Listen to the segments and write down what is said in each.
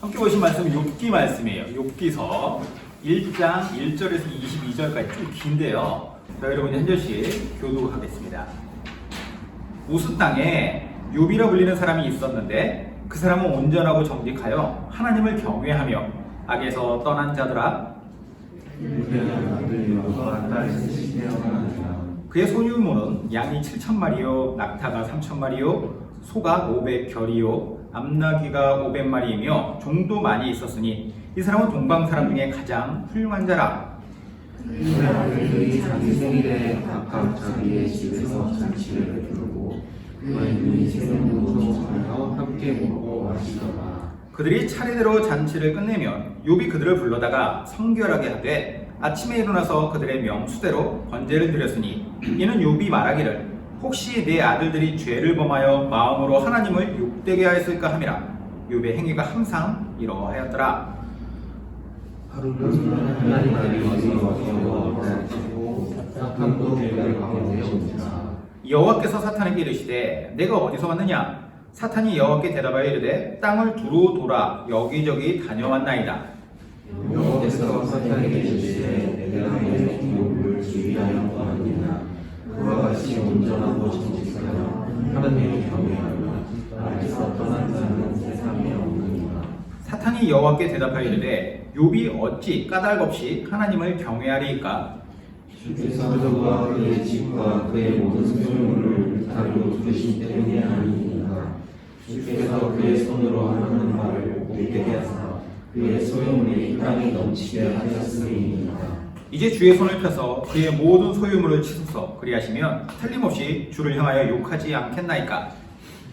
함께 보신 말씀은 욥기 말씀이에요. 욥기서 1장 1절에서 22절까지 좀 긴데요. 자, 여러분이 한 절씩 교독하겠습니다. 우스 땅에 욥이라 불리는 사람이 있었는데 그 사람은 온전하고 정직하여 하나님을 경외하며 악에서 떠난 자들아 그의 소유물은 양이 7,000마리요 낙타가 3,000마리요 소가 500결이요 암나귀가 500마리이며 종도 많이 있었으니 이 사람은 동방 사람 중에 가장 훌륭한 자라. 그 사람들이 자기 생일에 각각 자기의 집에서 잔치를 베풀고 그의 눈이 생명으로 정하여 함께 먹고 마시더라. 그들이 차례대로 잔치를 끝내면 욥이 그들을 불러다가 성결하게 하되 아침에 일어나서 그들의 명수대로 번제를 드렸으니 이는 욥이 말하기를 혹시 내 아들들이 죄를 범하여 마음으로 하나님을 욕되게 하였을까 함이라. 욥의 행위가 항상 이러하였더라. 하루는 하나님의 와서 여호와를 사탄도 그들 가운데 오니라. 여호와께서 사탄에게 이르시되 내가 어디서 왔느냐? 사탄이 여호와께 대답하여 이르되 땅을 두루 돌아 여기저기 다녀왔나이다. 여호와께서 사탄에게 이르시되 내가 너의 욥을 주의하여 보았느냐? 그와 같이 온전하고 정직하여 하나님을 경외하며 악에서 떠난 자는 세상에 없느니라. 사탄이 여호와께 대답하여 이르되 욥이 어찌 까닭없이 하나님을 경외하리이까? 주께서 그와 그의 집과 그의 모든 소유물을 울타리로 두신 때문이 아니니라. 주께서 그의 손으로 하는 말을 못되게 하사 그의 소유물이 땅에 넘치게 하셨으리이다. 이제 주의 손을 펴서 그의 모든 소유물을 치소서. 그리하시면 틀림없이 주를 향하여 욕하지 않겠나이까?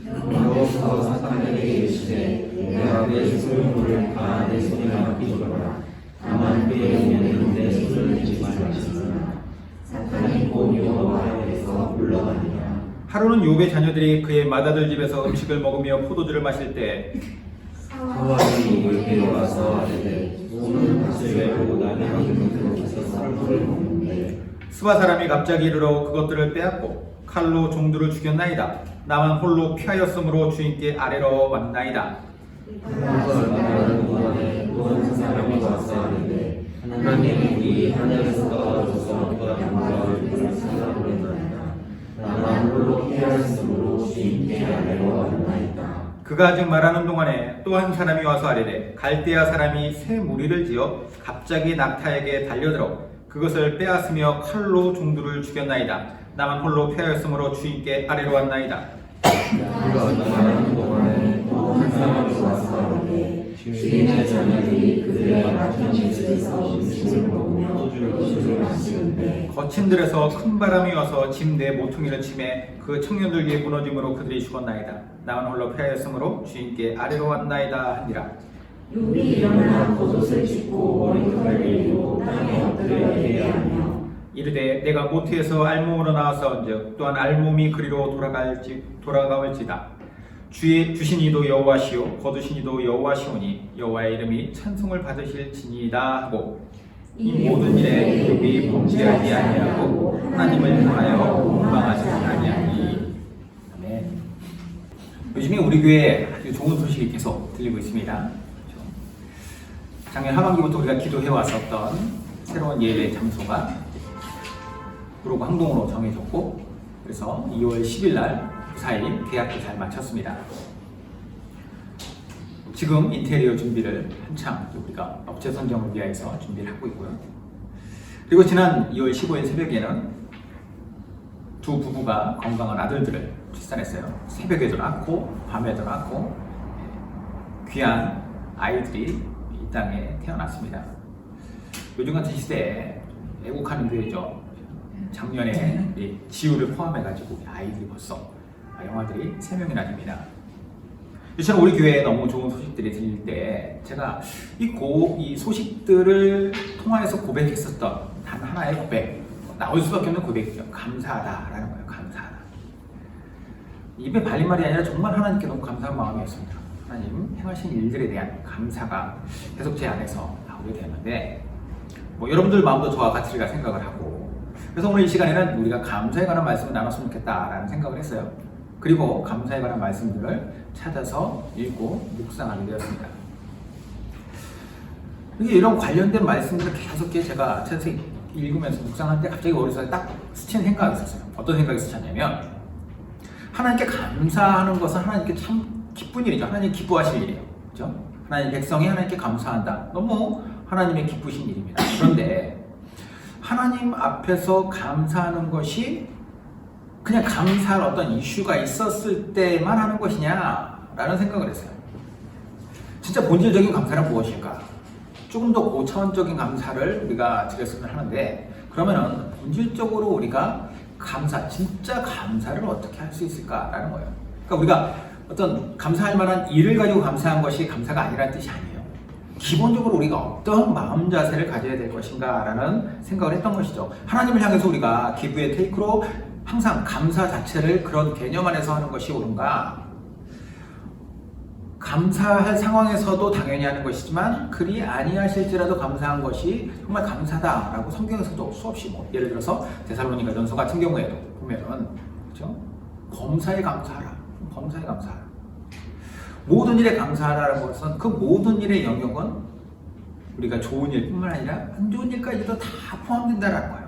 여호와께서 사탄에게 이르시되 내가 그의 소유물을 다 내 손에 맡기노라. 다만 그의 영혼은 내 손을 내지 말지니라. 사탄이 곧 여호와에게서 물러가니라. 하루는 욥의 자녀들이 그의 맏아들 집에서 음식을 먹으며 포도주를 마실 때 사환이 욥에게 와서 아뢰되 오늘 다시 외고 나는 하나님께서 쌀물을 먹는데 스바 사람이 갑자기 이르러 그것들을 빼앗고 칼로 종들을 죽였나이다. 나만 홀로 피하였으므로 주인께 아뢰러 왔나이다. 그것을 말하는 동안에 또 한 사람이 와서 아뢰되 하나님이 우리 하늘에서 떨어져서 그가 양과를 그를 찾아보냈나이다. 나만 홀로 피하였으므로 주인께 아뢰러 왔나이다. 그가 아직 말하는 동안에 또 한 사람이 와서 아뢰되 갈대아 사람이 새 무리를 지어 갑자기 낙타에게 달려들어 그것을 빼앗으며 칼로 종들을 죽였나이다. 나만 홀로 피하였으므로 주인께 아뢰러 왔나이다. 그가 말하는 동안에 또 한 사람이 와서 아뢰되 주인의 자녀들이 그들의 맡은 집에서 음식을 먹으며 포도주를 마시는데 거친 들에서 큰 바람이 와서 집 내 모퉁이를 치매 그 청년들 위에 무너짐으로 그들이 죽었나이다. 나만 홀로 피하였으므로 주인께 아뢰러 왔나이다 하니라. 욥이 일어나 겉옷을 찢고 머리털을 밀고 땅에 엎드려 예배하며 이르되 내가 모태에서 알몸으로 나왔사온즉 또한 알몸이 그리로 돌아가올지다. 주신 이도 여호와시요 거두신 이도 여호와시오니 여호와의 이름이 찬송을 받으실지니이다 하고 이 모든 일에 욥이 범죄하지 아니하고 하나님을 향하여 원망하지 아니하니. 아멘. 요즘에 우리 교회에 아주 좋은 소식이 계속 들리고 있습니다. 작년 하반기부터 우리가 기도해 왔었던 새로운 예배 장소가 구로구 항동으로 정해졌고, 그래서 2월 10일 날 무사히 계약도 잘 마쳤습니다. 지금 인테리어 준비를 한창 우리가 업체 선정을 위해서 준비를 하고 있고요. 그리고 지난 2월 15일 새벽에는 두 부부가 건강한 아들들을 출산했어요. 새벽에도 낳고 밤에도 낳고 귀한 아이들이 이 땅에 태어났습니다. 요즘 같은 시대에 애국하는 교회죠. 작년에 지우를 포함해가지고 아이들이 벌써 영아들이 3명이나 됩니다. 저는 우리 교회에 너무 좋은 소식들이 들릴 때 제가 이 소식들을 통하여서 고백했었던 단 하나의 고백, 나올 수밖에 없는 고백이죠. 감사하다라는 거예요. 감사하다. 입에 발린 말이 아니라 정말 하나님께 너무 감사한 마음이었습니다. 하나님 행하신 일들에 대한 감사가 계속 제 안에서 나오게 되었는데, 여러분들 마음도 저와 같으리라 생각을 하고, 그래서 오늘 이 시간에는 우리가 감사에 관한 말씀을 나눴으면 좋겠다라는 생각을 했어요. 그리고 감사에 관한 말씀들을 찾아서 읽고 묵상하게 되었습니다. 이런 관련된 말씀들을 계속 제가 책에서 읽으면서 묵상할 때 갑자기 머릿속에 딱 스친 생각이 있었어요. 어떤 생각이 스쳤냐면, 하나님께 감사하는 것은 하나님께 참 기쁜 일이죠. 하나님 기뻐하실 일이에요. 그죠? 하나님 백성이 하나님께 감사한다. 너무 하나님의 기쁘신 일입니다. 그런데 하나님 앞에서 감사하는 것이 그냥 감사할 어떤 이슈가 있었을 때만 하는 것이냐라는 생각을 했어요. 진짜 본질적인 감사는 무엇일까? 조금 더 고차원적인 감사를 우리가 드렸으면 하는데, 그러면은 본질적으로 우리가 감사, 진짜 감사를 어떻게 할 수 있을까라는 거예요. 그러니까 우리가 어떤 감사할 만한 일을 가지고 감사한 것이 감사가 아니라는 뜻이 아니에요. 기본적으로 우리가 어떤 마음 자세를 가져야 될 것인가라는 생각을 했던 것이죠. 하나님을 향해서 우리가 기브의 테이크로 항상 감사 자체를 그런 개념 안에서 하는 것이 옳은가? 감사할 상황에서도 당연히 하는 것이지만 그리 아니하실지라도 감사한 것이 정말 감사다라고 성경에서도 수없이 예를 들어서 데살로니가전서 같은 경우에도 보면은, 그렇죠? 범사에 감사하라. 범사에 감사하라. 모든 일에 감사하라는 것은 그 모든 일의 영역은 우리가 좋은 일뿐만 아니라 안 좋은 일까지도 다 포함된다는 거예요.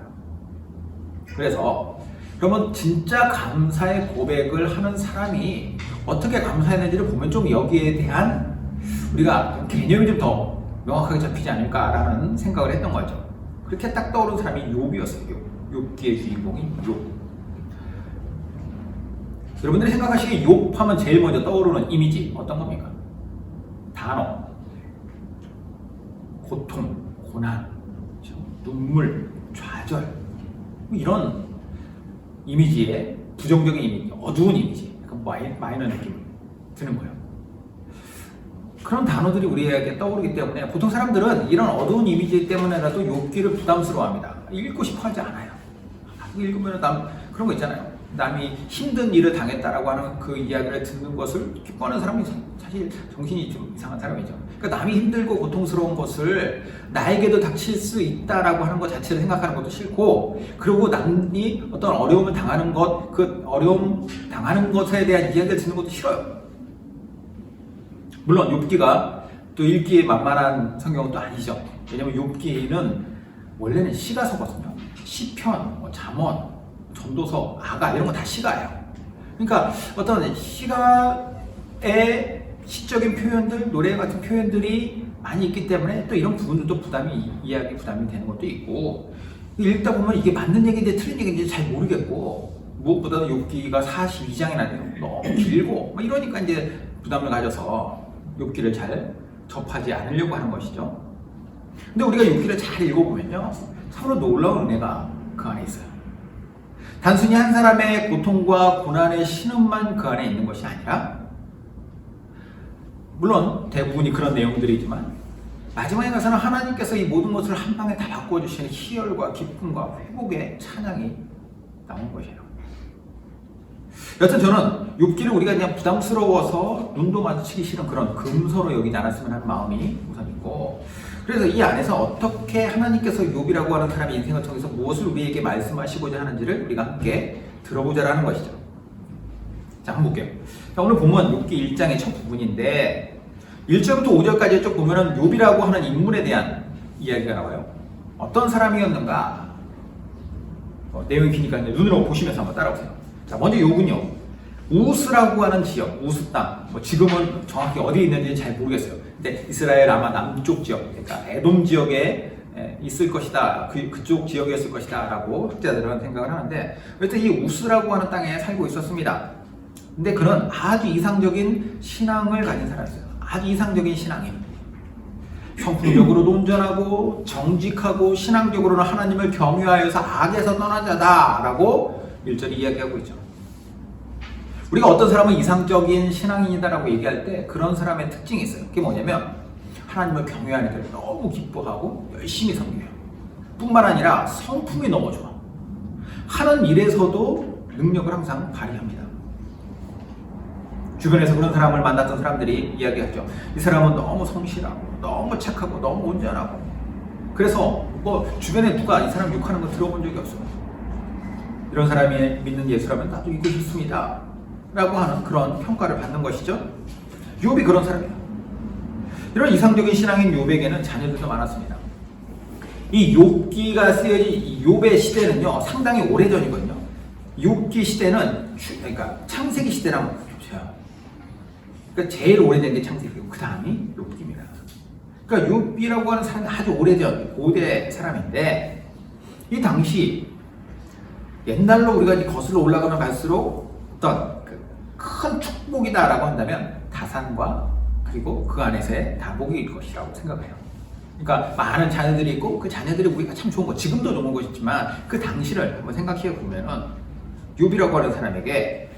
그래서 그러면 진짜 감사의 고백을 하는 사람이 어떻게 감사했는지를 보면 좀 여기에 대한 우리가 개념이 좀 더 명확하게 잡히지 않을까라는 생각을 했던 거죠. 그렇게 딱 떠오른 사람이 욥이었어요. 욥기의 주인공인 욥. 여러분들이 생각하시기에 욥 하면 제일 먼저 떠오르는 이미지 어떤 겁니까? 단어, 고통, 고난, 눈물, 좌절, 이런 이미지의 부정적인 이미지, 어두운 이미지, 약간 마이너 느낌 드는 거예요. 그런 단어들이 우리에게 떠오르기 때문에 보통 사람들은 이런 어두운 이미지 때문에라도 욥기를 부담스러워합니다. 읽고 싶어 하지 않아요. 읽으면 그런 거 있잖아요. 남이 힘든 일을 당했다라고 하는 그 이야기를 듣는 것을 기뻐하는 사람이 사실 정신이 좀 이상한 사람이죠. 그러니까 남이 힘들고 고통스러운 것을 나에게도 닥칠 수 있다라고 하는 것 자체를 생각하는 것도 싫고, 그리고 남이 어떤 어려움을 당하는 것, 그 어려움 당하는 것에 대한 이야기를 듣는 것도 싫어요. 물론 욥기가 또 읽기에 만만한 성경은 또 아니죠. 왜냐면 욥기는 원래는 시가 서거든요. 시편, 잠언, 전도서, 아가 이런 거 다 시가예요. 그러니까 어떤 시가의 시적인 표현들, 노래 같은 표현들이 많이 있기 때문에 또 이런 부분들도 이야기 부담이 되는 것도 있고, 읽다 보면 이게 맞는 얘기인지 틀린 얘기인지 잘 모르겠고, 무엇보다도 욥기가 42장이나 돼요. 너무 길고 이러니까 이제 부담을 가져서 욥기를 잘 접하지 않으려고 하는 것이죠. 근데 우리가 욥기를 잘 읽어보면요, 참으로 놀라운 은혜가 그 안에 있어요. 단순히 한 사람의 고통과 고난의 신음만 그 안에 있는 것이 아니라, 물론 대부분이 그런 내용들이지만 마지막에 가서는 하나님께서 이 모든 것을 한 방에 다 바꿔주시는 희열과 기쁨과 회복의 찬양이 나온 것이에요. 여튼 저는 욥기를 우리가 그냥 부담스러워서 눈도 마주치기 싫은 그런 금서로 여기지 않았으면 하는 마음이 우선 있고, 그래서 이 안에서 어떻게 하나님께서 욥이라고 하는 사람의 인생을 통해서 무엇을 우리에게 말씀하시고자 하는지를 우리가 함께 들어보자라는 것이죠. 자, 한번 볼게요. 자, 오늘 본문 욥기 1장의 첫 부분인데 1절부터 5절까지 쭉 보면은 욥이라고 하는 인물에 대한 이야기가 나와요. 어떤 사람이었는가? 내용이 기니까 눈으로 보시면서 한번 따라오세요. 자, 먼저 욥은요, 우스라고 하는 지역, 우스 땅, 지금은 정확히 어디에 있는지 잘 모르겠어요. 근데 이스라엘 아마 남쪽 지역, 그러니까 에돔 지역에 있을 것이다, 그쪽 지역이었을 것이다 라고 학자들은 생각을 하는데, 여튼 이 우스라고 하는 땅에 살고 있었습니다. 근데 그는 아주 이상적인 신앙을 가진 사람이었어요. 아주 이상적인 신앙이에요. 성품적으로도 온전하고 정직하고 신앙적으로는 하나님을 경외하여서 악에서 떠난 자다라고 1절이 이야기하고 있죠. 우리가 어떤 사람은 이상적인 신앙인이다라고 얘기할 때 그런 사람의 특징이 있어요. 그게 뭐냐면 하나님을 경외하는 걸 너무 기뻐하고 열심히 섬겨요. 뿐만 아니라 성품이 너무 좋아. 하는 일에서도 능력을 항상 발휘합니다. 주변에서 그런 사람을 만났던 사람들이 이야기하죠. 이 사람은 너무 성실하고 너무 착하고 너무 온전하고, 그래서 주변에 누가 이 사람 욕하는 거 들어본 적이 없어요. 이런 사람이 믿는 예수라면 나도 믿고 싶습니다 라고 하는 그런 평가를 받는 것이죠. 욥이 그런 사람이에요. 이런 이상적인 신앙인 욥에게는 자녀들도 많았습니다. 이 욥기가 쓰여진 이 욥의 시대는요 상당히 오래전이거든요. 욥기 시대는 그러니까 창세기 시대랑 겹쳐요. 그러니까 제일 오래된 게 창세기고 그 다음이 욥기입니다. 그러니까 욥이라고 하는 사람이 아주 오래전 고대 사람인데 이 당시 옛날로 우리가 이제 거슬러 올라가면 갈수록 어떤 큰 축복이다라고 한다면 다산과 그리고 그 안에서의 다복일 것이라고 생각해요. 그러니까 많은 자녀들이 있고 그 자녀들이 우리가 참 좋은 거 지금도 좋은 것이지만 그 당시를 한번 생각해 보면은 욥이라고 하는 사람에게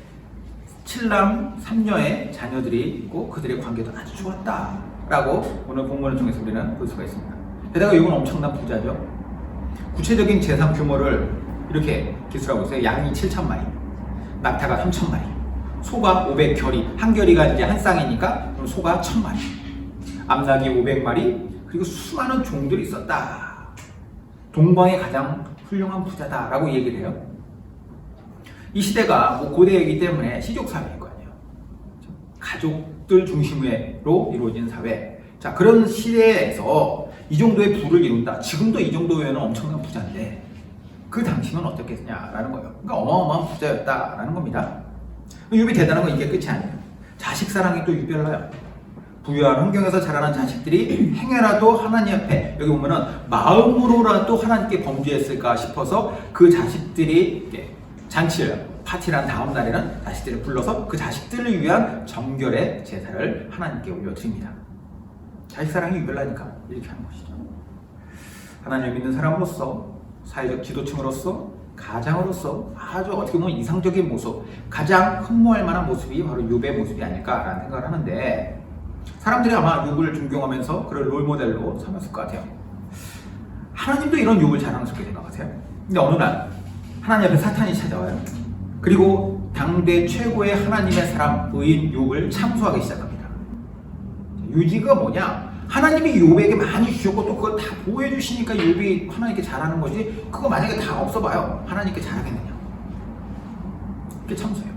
7남 3녀의 자녀들이 있고 그들의 관계도 아주 좋았다라고 오늘 본문을 통해서 우리는 볼 수가 있습니다. 게다가 욥은 엄청난 부자죠. 구체적인 재산 규모를 이렇게 기술하고 있어요. 양이 7,000마리, 낙타가 3,000마리, 소가 500결이, 한 결이가 이제 한 쌍이니까 소가 1,000마리, 암낙이 500마리, 그리고 수많은 종들이 있었다. 동방의 가장 훌륭한 부자다라고 얘기를 해요. 이 시대가 고대이기 때문에 시족사회일 거 아니에요. 가족들 중심으로 이루어진 사회. 자, 그런 시대에서 이 정도의 부를 이룬다. 지금도 이 정도면 엄청난 부자인데 그 당시는 어떻겠냐라는 거예요. 그러니까 어마어마한 부자였다라는 겁니다. 욥이 대단한 건 이게 끝이 아니에요. 자식 사랑이 또 유별나요. 부유한 환경에서 자라난 자식들이 행여라도 하나님 앞에 여기 보면은 마음으로라도 하나님께 범죄했을까 싶어서 그 자식들이 잔치를 파티란 다음 날에는 자식들을 불러서 그 자식들을 위한 정결의 제사를 하나님께 올려드립니다. 자식 사랑이 유별나니까 이렇게 하는 것이죠. 하나님을 믿는 사람으로서 사회적 지도층으로서 가장으로서 아주 어떻게 보면 이상적인 모습, 가장 흠모할 만한 모습이 바로 욥의 모습이 아닐까라는 생각을 하는데 사람들이 아마 욥을 존경하면서 그를 롤모델로 삼았을 것 같아요. 하나님도 이런 욥을 자랑스럽게 생각하세요. 근데 어느 날 하나님 앞에 사탄이 찾아와요. 그리고 당대 최고의 하나님의 사람 의인 욥을 참소하기 시작합니다. 유지가 뭐냐? 하나님이 욥에게 많이 주셨고 또 그걸 다 보호해 주시니까 욥이 하나님께 잘하는 거지 그거 만약에 다 없어봐요. 하나님께 잘하겠느냐? 이렇게 참소해요.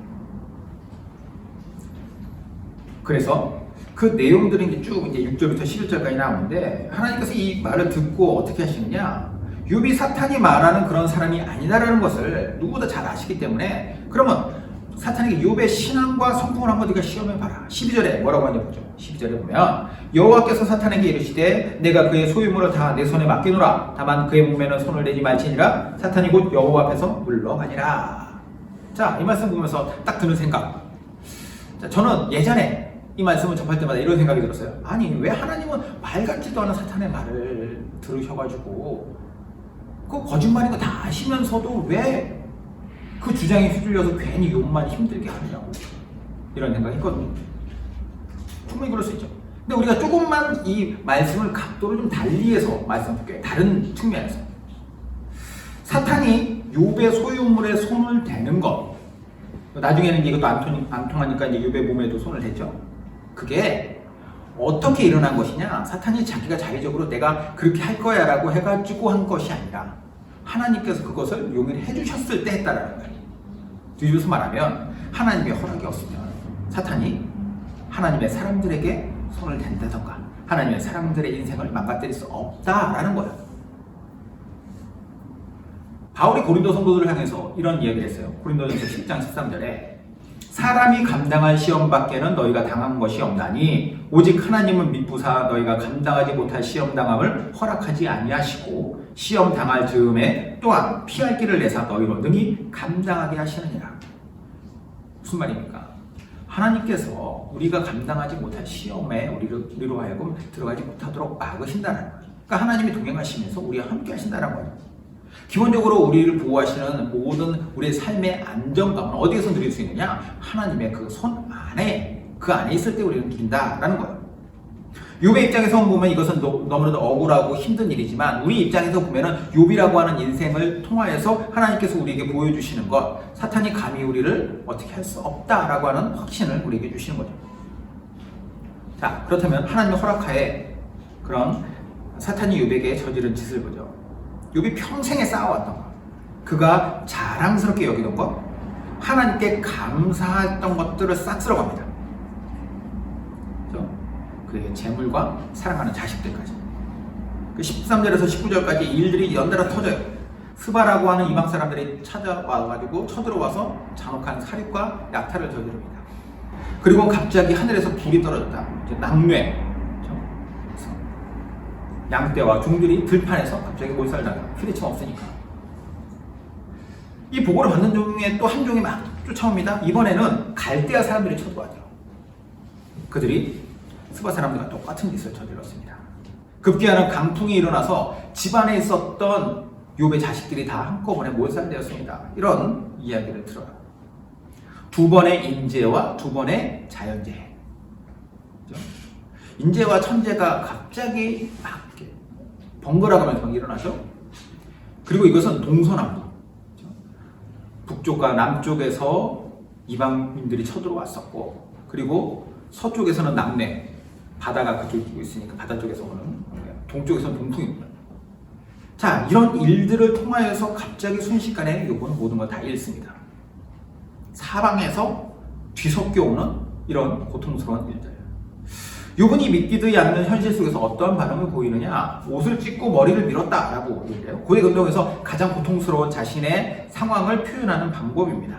그래서 그 내용들이 이제 쭉 이제 6절부터 11절까지 나오는데 하나님께서 이 말을 듣고 어떻게 하시느냐? 욥이 사탄이 말하는 그런 사람이 아니다라는 것을 누구보다 잘 아시기 때문에 그러면 사탄에게 욥의 신앙과 성품을 한번 네가 시험해봐라. 12절에 뭐라고 하는지 보죠. 12절에 보면 여호와께서 사탄에게 이르시되 내가 그의 소유물을 다 내 손에 맡기노라. 다만 그의 몸에는 손을 대지 말지니라. 사탄이 곧 여호와 앞에서 물러가니라. 자, 이 말씀 보면서 딱 드는 생각. 자, 저는 예전에 이 말씀을 접할 때마다 이런 생각이 들었어요. 아니 왜 하나님은 말 같지도 않은 사탄의 말을 들으셔가지고 그 거짓말인 거 다 아시면서도 왜 그 주장에 휘둘려서 괜히 욥만 힘들게 하느냐고 이런 생각이 했거든요. 충분히 그럴 수 있죠. 근데 우리가 조금만 이 말씀을 각도를 좀 달리해서 말씀드릴게요. 다른 측면에서 사탄이 욥의 소유물에 손을 대는 것 나중에는 이것도 안 통하니까 이제 욥의 몸에도 손을 댔죠. 그게 어떻게 일어난 것이냐? 사탄이 자기가 자의적으로 내가 그렇게 할 거야 라고 해가지고 한 것이 아니라 하나님께서 그것을 용인해 주셨을 때 했다라는 거예요. 뒤집어서 말하면 하나님의 허락이 없으면 사탄이 하나님의 사람들에게 손을 댄다던가 하나님의 사람들의 인생을 망가뜨릴 수 없다라는 거예요. 바울이 고린도 성도들을 향해서 이런 이야기를 했어요. 고린도전서 10장 13절에 사람이 감당할 시험 밖에는 너희가 당한 것이 없나니 오직 하나님은 미쁘사 너희가 감당하지 못할 시험 당함을 허락하지 아니하시고 시험 당할 즈음에 또한 피할 길을 내사 너희로 능히 감당하게 하시느니라. 무슨 말입니까? 하나님께서 우리가 감당하지 못할 시험에 우리로 하여금 들어가지 못하도록 막으신다는 거예요. 그러니까 하나님이 동행하시면서 우리와 함께 하신다는 거예요. 기본적으로 우리를 보호하시는 모든 우리의 삶의 안정감은 어디에서 누릴 수 있느냐? 하나님의 그 손 안에, 그 안에 있을 때 우리는 누린다라는 거예요. 욥의 입장에서 보면 이것은 너무나도 억울하고 힘든 일이지만 우리 입장에서 보면은 욥이라고 하는 인생을 통하여서 하나님께서 우리에게 보여주시는 것, 사탄이 감히 우리를 어떻게 할 수 없다라고 하는 확신을 우리에게 주시는 거죠. 자, 그렇다면 하나님의 허락하에 그런 사탄이 욥에게 저지른 짓을 보죠. 욥이 평생에 쌓아왔던 것, 그가 자랑스럽게 여기던 것, 하나님께 감사했던 것들을 싹 쓸어갑니다. 그의 재물과 사랑하는 자식들까지. 그 13절에서 19절까지 일들이 연달아 터져요. 스바라고 하는 이방 사람들이 찾아와가지고 쳐들어와서 잔혹한 살인과 약탈을 저지릅니다. 그리고 갑자기 하늘에서 불이 떨어졌다. 낙뢰. 양떼와 종들이 들판에서 갑자기 몰살당해요. 휴대폰 없으니까. 이 보고를 받는 중에 또 한 종이 막 쫓아옵니다. 이번에는 갈대아 사람들이 쳐들어와죠. 그들이 스바 사람들과 똑같은 짓을 저질렀습니다. 급기야는 강풍이 일어나서 집안에 있었던 욥의 자식들이 다 한꺼번에 몰살되었습니다. 이런 이야기를 들어요. 두 번의 인재와 두 번의 자연재해. 인재와 천재가 갑자기 막 이렇게 번갈아가면서 막 일어나죠. 그리고 이것은 동서남북, 북쪽과 남쪽에서 이방인들이 쳐들어왔었고, 그리고 서쪽에서는 남매, 바다가 그쪽에 끼고 있으니까 바다 쪽에서 오는, 동쪽에서는 동풍입니다. 자, 이런 일들을 통하여서 갑자기 순식간에 욥은 모든 걸 다 잃습니다. 사방에서 뒤섞여 오는 이런 고통스러운 일들. 욥은 믿기지 않는 현실 속에서 어떠한 반응을 보이느냐? 옷을 찢고 머리를 밀었다라고 얘기해요. 고대 금동에서 가장 고통스러운 자신의 상황을 표현하는 방법입니다.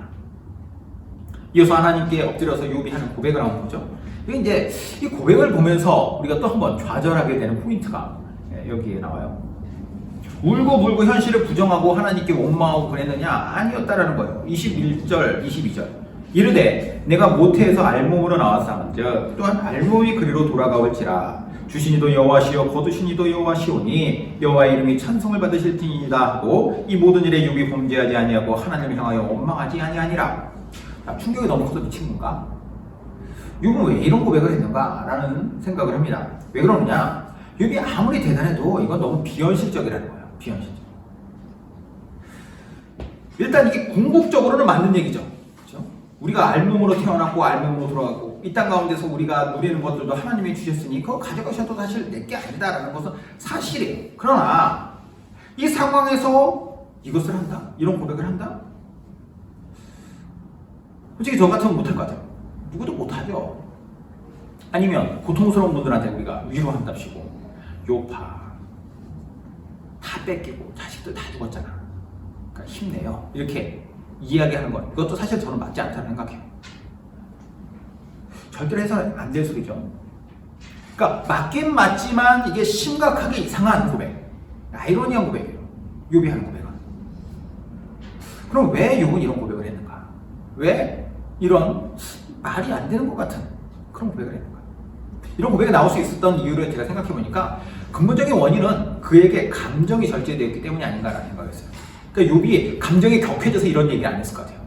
이어서 하나님께 엎드려서 욥이 하는 고백을 하는 거죠. 이제 이 고백을 보면서 우리가 또 한번 좌절하게 되는 포인트가 여기에 나와요. 울고 불고 현실을 부정하고 하나님께 원망하고 그랬느냐? 아니었다라는 거예요. 21절, 22절. 이르되 내가 모태에서 알몸으로 나왔사온즉 또한 알몸이 그리로 돌아가올지라 주시니도 여호와시요 거두시니도 여호와시오니 여호와의 이름이 찬송을 받으실 테니이다 하고 이 모든 일에 욥이 범죄하지 아니하고 하나님을 향하여 원망하지 아니하니라. 충격이 너무 커서 미친 건가? 욥은 왜 이런 고백을 했는가? 라는 생각을 합니다. 왜 그러느냐? 욥이 아무리 대단해도 이건 너무 비현실적이라는 거예요. 비현실적. 일단 이게 궁극적으로는 맞는 얘기죠. 우리가 알몸으로 태어났고 알몸으로 돌아가고 이 땅 가운데서 우리가 누리는 것들도 하나님이 주셨으니 그거 가져가셔도 사실 내게 아니다라는 것은 사실이에요. 그러나 이 상황에서 이것을 한다? 이런 고백을 한다? 솔직히 저 같으면 못할 것 같아요. 누구도 못하죠. 아니면 고통스러운 분들한테 우리가 위로한답시고 욥아 다 뺏기고 자식들 다 죽었잖아. 그러니까 힘내요. 이렇게 이야기하는 것, 이것도 사실 저는 맞지 않다고 생각해요. 절대로 해서는 안 될 소리죠. 그러니까 맞긴 맞지만 이게 심각하게 이상한 고백, 아이러니한 고백이에요. 욥이 하는 고백은. 그럼 왜 욥은 이런 고백을 했는가? 왜 이런 말이 안 되는 것 같은 그런 고백을 했는가? 이런 고백이 나올 수 있었던 이유를 제가 생각해보니까 근본적인 원인은 그에게 감정이 절제되었기 때문이 아닌가라는 생각이었어요. 그러니까 욥이 감정이 격해져서 이런 얘기를 안 했을 것 같아요.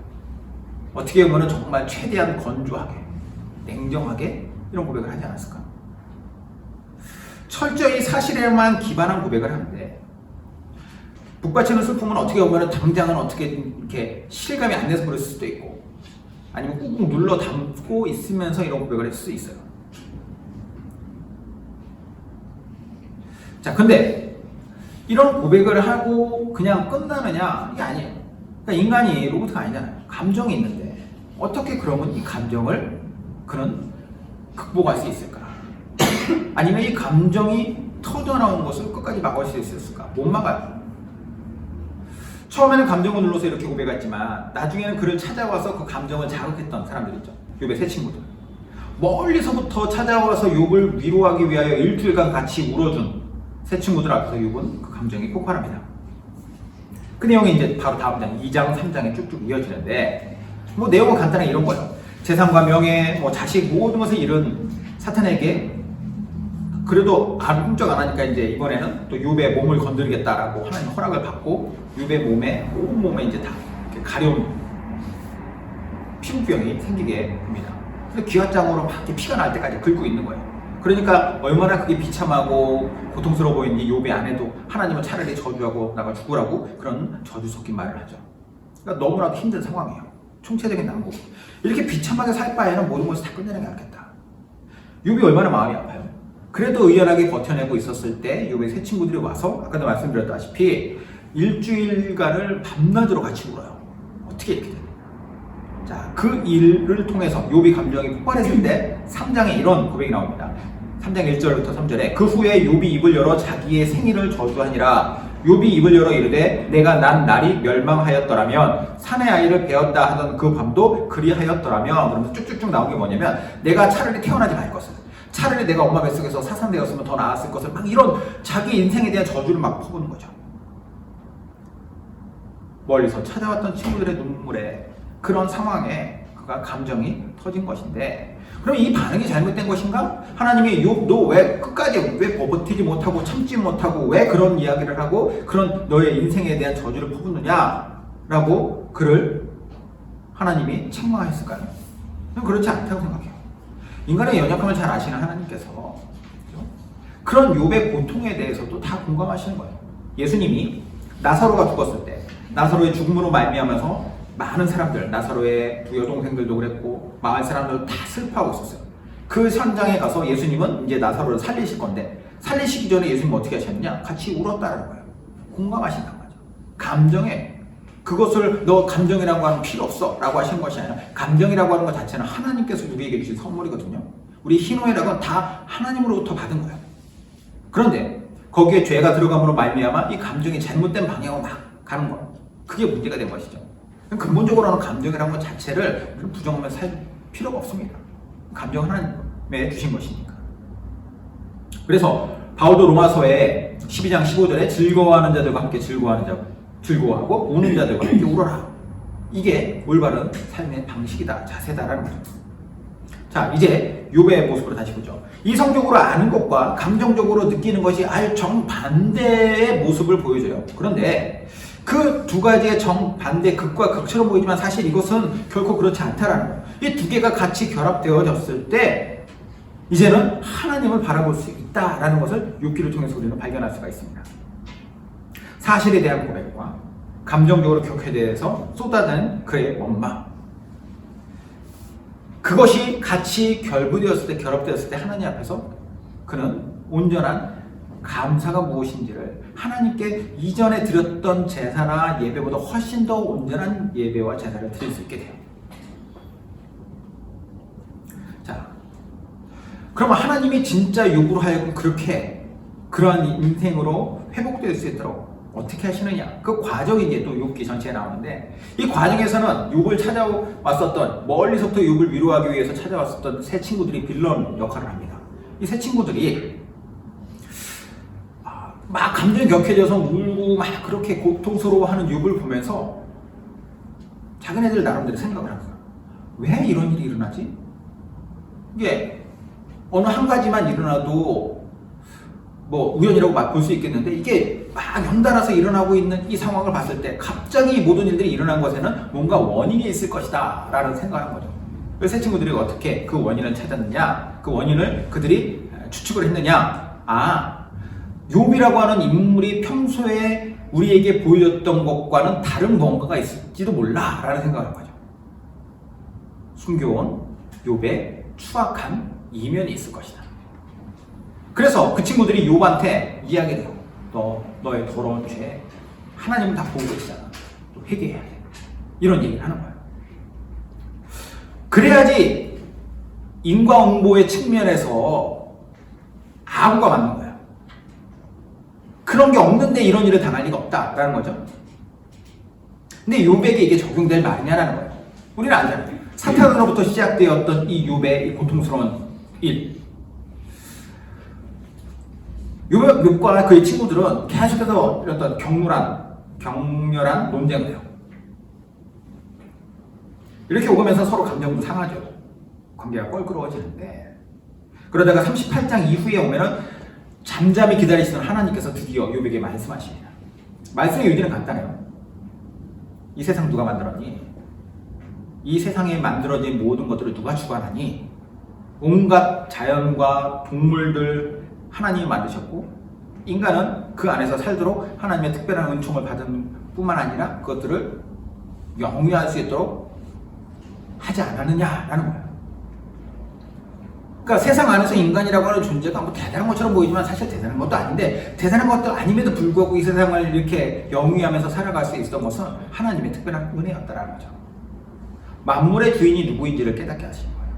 어떻게 보면 정말 최대한 건조하게, 냉정하게 이런 고백을 하지 않았을까? 철저히 사실에만 기반한 고백을 하는데 북받치는 슬픔은 어떻게 보면 당장은 어떻게 이렇게 실감이 안 돼서 그럴 수도 있고 아니면 꾹꾹 눌러 담고 있으면서 이런 고백을 했을 수 있어요. 자, 근데 이런 고백을 하고 그냥 끝나느냐? 이게 아니에요. 그러니까 인간이 로봇가 아니잖아요. 감정이 있는데 어떻게 그러면 이 감정을 그는 극복할 수 있을까? 아니면 이 감정이 터져나온 것을 끝까지 막을 수 있을까? 못 막아요. 처음에는 감정을 눌러서 이렇게 고백했지만 나중에는 그를 찾아와서 그 감정을 자극했던 사람들 있죠. 욥의 세 친구들. 멀리서부터 찾아와서 욥을 위로하기 위하여 일주일간 같이 울어준 세 친구들 앞에서 욥은 그 감정이 폭발합니다. 그 내용이 이제 바로 다음 장 2장, 3장에 쭉쭉 이어지는데 뭐 내용은 간단하게 이런 거예요. 재산과 명예, 뭐 자식 모든 것을 잃은 사탄에게 그래도 훔쩍 안 하니까 이제 이번에는 또 욥의 몸을 건드리겠다라고 하나님 허락을 받고 욥의 몸에 온몸에 이제 다 이렇게 가려운 피부병이 생기게 됩니다. 그래서 기왓장으로 막 이렇게 피가 날 때까지 긁고 있는 거예요. 그러니까 얼마나 그게 비참하고 고통스러워 보이는지 욥의 아내도 하나님은 차라리 저주하고 나가 죽으라고 그런 저주 섞인 말을 하죠. 그러니까 너무나도 힘든 상황이에요. 총체적인 난국. 이렇게 비참하게 살 바에는 모든 것을 다 끝내는 게 낫겠다. 욥이 얼마나 마음이 아파요. 그래도 의연하게 버텨내고 있었을 때 욥의 세 친구들이 와서 아까도 말씀드렸다시피 일주일간을 밤낮으로 같이 울어요. 어떻게 이렇게 됩니까? 자, 그 일을 통해서 욥이 감정이 폭발했을 때 3장에 이런 고백이 나옵니다. 3장 1절부터 3절에 그 후에 욥이 입을 열어 자기의 생일을 저주하니라. 욥이 입을 열어 이르되 내가 난 날이 멸망하였더라면 산의 아이를 베었다 하던 그 밤도 그리하였더라면, 그러면서 쭉쭉쭉 나온 게 뭐냐면 내가 차라리 태어나지 말 것을, 차라리 내가 엄마 뱃속에서 사산되었으면 더 나았을 것을, 막 이런 자기 인생에 대한 저주를 막 퍼부는 거죠. 멀리서 찾아왔던 친구들의 눈물에, 그런 상황에 그가 감정이 터진 것인데, 그럼 이 반응이 잘못된 것인가? 하나님이 욥 너 왜 끝까지 왜 버티지 못하고 참지 못하고 왜 그런 이야기를 하고 그런 너의 인생에 대한 저주를 퍼붓느냐? 라고 그를 하나님이 책망했을까요? 그렇지 않다고 생각해요. 인간의 연약함을 잘 아시는 하나님께서 그런 욥의 고통에 대해서도 다 공감하시는 거예요. 예수님이 나사로가 죽었을 때, 나사로의 죽음으로 말미암아서 많은 사람들, 나사로의 두 여동생들도 그랬고 마을 사람들도 다 슬퍼하고 있었어요. 그 현장에 가서 예수님은 이제 나사로를 살리실 건데, 살리시기 전에 예수님은 어떻게 하셨느냐? 같이 울었다는 거예요. 공감하신다는 거죠. 감정에, 그것을 너 감정이라고 하는 필요 없어 라고 하시는 것이 아니라, 감정이라고 하는 것 자체는 하나님께서 우리에게 주신 선물이거든요. 우리 희노애락은 건 다 하나님으로부터 받은 거예요. 그런데 거기에 죄가 들어감으로 말미암아 이 감정이 잘못된 방향으로 막 가는 거, 그게 문제가 된 것이죠. 근본적으로는 감정이라는 것 자체를 부정하면 살 필요가 없습니다. 감정은 하나님의 주신 것이니까. 그래서 바울도 로마서에 12장 15절에 즐거워하는 자들과 함께 즐거워하고 우는 자들과 함께 울어라. 이게 올바른 삶의 방식이다, 자세다라는 거죠. 자, 이제 욥의 모습으로 다시 보죠. 이성적으로 아는 것과 감정적으로 느끼는 것이 아예 정반대의 모습을 보여줘요. 그런데 그 두 가지의 정반대, 극과 극처럼 보이지만 사실 이것은 결코 그렇지 않다라는 거예요. 이 두 개가 같이 결합되어졌을 때 이제는 하나님을 바라볼 수 있다라는 것을 욥기를 통해서 우리는 발견할 수가 있습니다. 사실에 대한 고백과 감정적으로 격해돼서 쏟아낸 그의 원망, 그것이 같이 결합되었을 때 하나님 앞에서 그는 온전한 감사가 무엇인지를, 하나님께 이전에 드렸던 제사나 예배보다 훨씬 더 온전한 예배와 제사를 드릴 수 있게 돼요. 자, 그러면 하나님이 진짜 욥으로 하여금 그렇게 그러한 인생으로 회복될 수 있도록 어떻게 하시느냐, 그 과정이 이제 또 욥기 전체에 나오는데, 이 과정에서는 욥을 찾아왔었던, 멀리서부터 욥을 위로하기 위해서 찾아왔었던 세 친구들이 빌런 역할을 합니다. 이 세 친구들이 막 감정이 격해져서 울고 막 그렇게 고통스러워하는 욥을 보면서 자기네들 나름대로 생각을 합니다. 왜 이런 일이 일어나지? 이게 어느 한 가지만 일어나도 뭐 우연이라고 볼 수 있겠는데, 이게 막 연달아서 일어나고 있는 이 상황을 봤을 때 갑자기 모든 일들이 일어난 것에는 뭔가 원인이 있을 것이다 라는 생각을 한 거죠. 그래서 세 친구들이 어떻게 그 원인을 찾았느냐, 그 원인을 그들이 추측을 했느냐, 욥이라고 하는 인물이 평소에 우리에게 보여줬던 것과는 다른 뭔가가 있을지도 몰라 라는 생각을 한 거죠. 숨겨온 욥의 추악한 이면이 있을 것이다. 그래서 그 친구들이 욥한테 이야기해요. 너의 더러운 죄 하나님은 다 보고 계시잖아. 또 회개해야 돼. 이런 얘기를 하는 거예요. 그래야지 인과응보의 측면에서 아우가 맞는 거예요. 그런 게 없는데 이런 일을 당할 리가 없다라는 거죠. 근데 욥에게 이게 적용될 말이냐라는 거예요. 우리는 알잖아요. 사탄으로부터 시작되었던 이 욥의 이 고통스러운 일. 욥과 그의 친구들은 계속해서 어떤 격렬한 논쟁을 해요. 이렇게 오가면서 서로 감정도 상하죠. 관계가 껄끄러워지는데, 그러다가 38장 이후에 오면은 잠잠히 기다리시던 하나님께서 드디어 욥에게 말씀하십니다. 말씀의 의지는 간단해요. 이 세상 누가 만들었니? 이 세상에 만들어진 모든 것들을 누가 주관하니? 온갖 자연과 동물들 하나님이 만드셨고, 인간은 그 안에서 살도록 하나님의 특별한 은총을 받은 뿐만 아니라 그것들을 영위할 수 있도록 하지 않았느냐라는 거예요. 그러니까 세상 안에서 인간이라고 하는 존재가 뭐 대단한 것처럼 보이지만 사실 대단한 것도 아닌데, 대단한 것도 아님에도 불구하고 이 세상을 이렇게 영위하면서 살아갈 수 있었던 것은 하나님의 특별한 은혜였다라는 거죠. 만물의 주인이 누구인지를 깨닫게 하시는 거예요.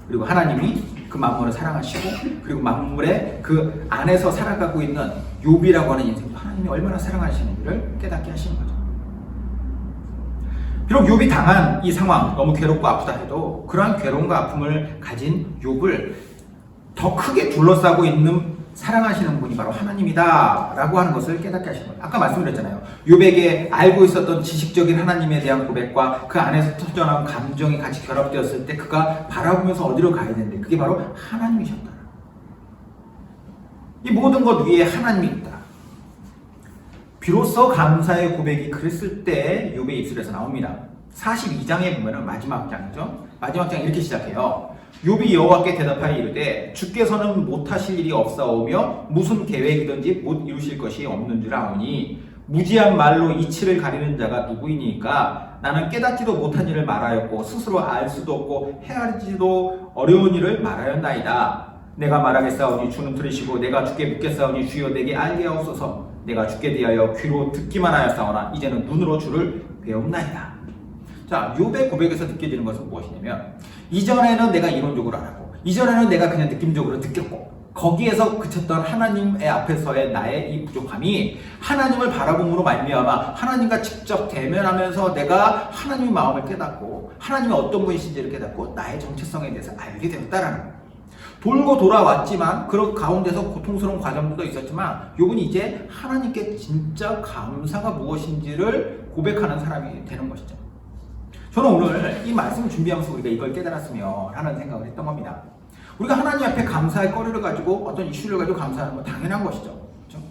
그리고 하나님이 그 만물을 사랑하시고 그리고 만물의 그 안에서 살아가고 있는 욥이라고 하는 인생도 하나님이 얼마나 사랑하시는지를 깨닫게 하시는 거죠. 비록 욥이 당한 이 상황 너무 괴롭고 아프다 해도 그러한 괴로움과 아픔을 가진 욥을 더 크게 둘러싸고 있는 사랑하시는 분이 바로 하나님이다 라고 하는 것을 깨닫게 하시는 거예요. 아까 말씀드렸잖아요. 욥에게 알고 있었던 지식적인 하나님에 대한 고백과 그 안에서 터져나온 감정이 같이 결합되었을 때 그가 바라보면서 어디로 가야 되는데 그게 바로 하나님이셨다. 이 모든 것 위에 하나님이 있다. 비로소 감사의 고백이 그랬을 때 욥의 입술에서 나옵니다. 42장에 보면 마지막 장이죠. 마지막 장 이렇게 시작해요. 욥이 여호와께 대답하여 이르되 주께서는 못하실 일이 없사오며 무슨 계획이든지 못 이루실 것이 없는 줄 아오니 무지한 말로 이치를 가리는 자가 누구이니까 나는 깨닫지도 못한 일을 말하였고 스스로 알 수도 없고 헤아리지도 어려운 일을 말하였나이다. 내가 말하겠사오니 주는 들으시고 내가 주께 묻겠사오니 주여 내게 알게 하옵소서. 내가 주께 대하여 귀로 듣기만 하였사오나 이제는 눈으로 주를 배움나이다. 자, 욥의 고백에서 느껴지는 것은 무엇이냐면 이전에는 내가 이론적으로 알았고 이전에는 내가 그냥 느낌적으로 느꼈고 거기에서 그쳤던 하나님의 앞에서의 나의 이 부족함이 하나님을 바라봄으로 말미암아 하나님과 직접 대면하면서 내가 하나님의 마음을 깨닫고 하나님이 어떤 분이신지를 깨닫고 나의 정체성에 대해서 알게 되었다라는 거예요. 돌고 돌아왔지만 그런 가운데서 고통스러운 과정도 있었지만 욥은 이제 하나님께 진짜 감사가 무엇인지를 고백하는 사람이 되는 것이죠. 저는 오늘 이 말씀을 준비하면서 우리가 이걸 깨달았으면 하는 생각을 했던 겁니다. 우리가 하나님 앞에 감사의 거리를 가지고 어떤 이슈를 가지고 감사하는 건 당연한 것이죠. 그렇죠?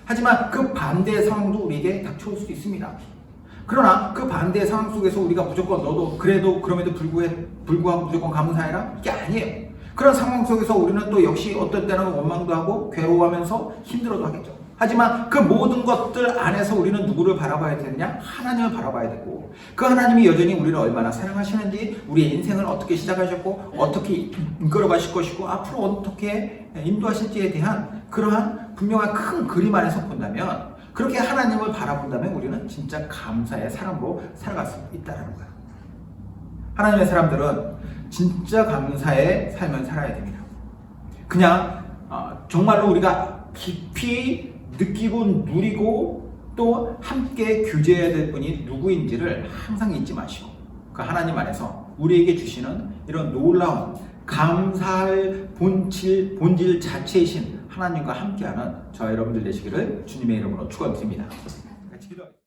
하지만 그 반대의 상황도 우리에게 닥쳐올 수 있습니다. 그러나 그 반대의 상황 속에서 우리가 무조건 너도 그래도 그럼에도 불구하고 무조건 감사해라? 이게 아니에요. 그런 상황 속에서 우리는 또 역시 어떤 때는 원망도 하고 괴로워하면서 힘들어도 하겠죠. 하지만 그 모든 것들 안에서 우리는 누구를 바라봐야 되느냐? 하나님을 바라봐야 되고 그 하나님이 여전히 우리를 얼마나 사랑하시는지 우리의 인생을 어떻게 시작하셨고 어떻게 이끌어 가실 것이고 앞으로 어떻게 인도하실지에 대한 그러한 분명한 큰 그림 안에서 본다면 그렇게 하나님을 바라본다면 우리는 진짜 감사의 사람으로 살아갈 수 있다는 거예요. 하나님의 사람들은 진짜 감사의 삶을 살아야 됩니다. 그냥 정말로 우리가 깊이 느끼고 누리고 또 함께 교제해야 될 분이 누구인지를 항상 잊지 마시고 그 하나님 안에서 우리에게 주시는 이런 놀라운 감사할 본질 자체이신 하나님과 함께하는 저와 여러분들 되시기를 주님의 이름으로 축원드립니다. 같이 기도하겠습니다.